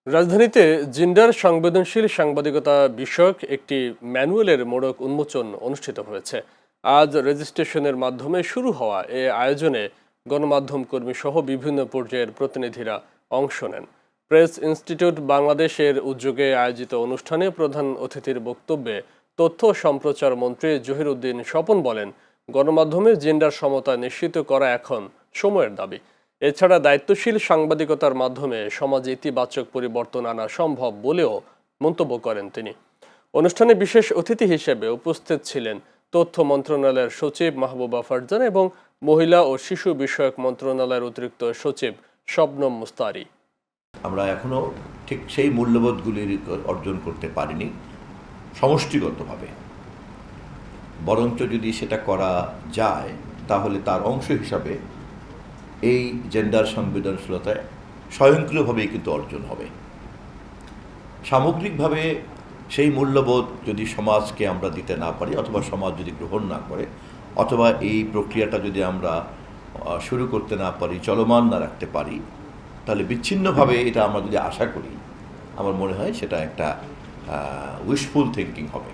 রাজধানীতে জেন্ডার সংবেদনশীল সাংবাদিকতা বিষয়ক একটি ম্যানুয়ালের মোড়ক উন্মোচন অনুষ্ঠিত হয়েছে। আজ রেজিস্ট্রেশনের মাধ্যমে শুরু হওয়া এ আয়োজনে গণমাধ্যম কর্মী সহ বিভিন্ন পর্যায়ের প্রতিনিধিরা অংশ নেন। প্রেস ইনস্টিটিউট বাংলাদেশের উদ্যোগে আয়োজিত অনুষ্ঠানে প্রধান অতিথির বক্তব্যে তথ্য সম্প্রচার মন্ত্রী জহিরউদ্দিন স্বপন বলেন, গণমাধ্যমে জেন্ডার সমতা নিশ্চিত করা এখন সময়ের দাবি। এছাড়া দায়িত্বশীল সাংবাদিকতার মাধ্যমে সমাজে ইতিবাচক পরিবর্তন আনা সম্ভব বলেও মন্তব্য করেন তিনি। অনুষ্ঠানে বিশেষ অতিথি হিসেবে উপস্থিত ছিলেন তথ্য মন্ত্রণালয়ের সচিব মাহবুবা ফারজানা এবং মহিলা ও শিশু বিষয়ক মন্ত্রণালয়ের অতিরিক্ত সচিব শবনম মুস্তারি। আমরা এখনো ঠিক সেই মূল্যবোধগুলি অর্জন করতে পারিনি সমষ্টিগতভাবে, বরঞ্চ যদি সেটা করা যায় তাহলে তার অংশ হিসাবে এই জেন্ডার সংবেদনশীলতায় স্বয়ংক্রিয়ভাবেই কিন্তু অর্জন হবে। সামগ্রিকভাবে সেই মূল্যবোধ যদি সমাজকে আমরা দিতে না পারি, অথবা সমাজ যদি গ্রহণ না করে, অথবা এই প্রক্রিয়াটা যদি আমরা শুরু করতে না পারি, চলমান না রাখতে পারি, তাহলে বিচ্ছিন্নভাবে এটা আমরা যদি আশা করি, আমার মনে হয় সেটা একটা উইশফুল থিঙ্কিং হবে।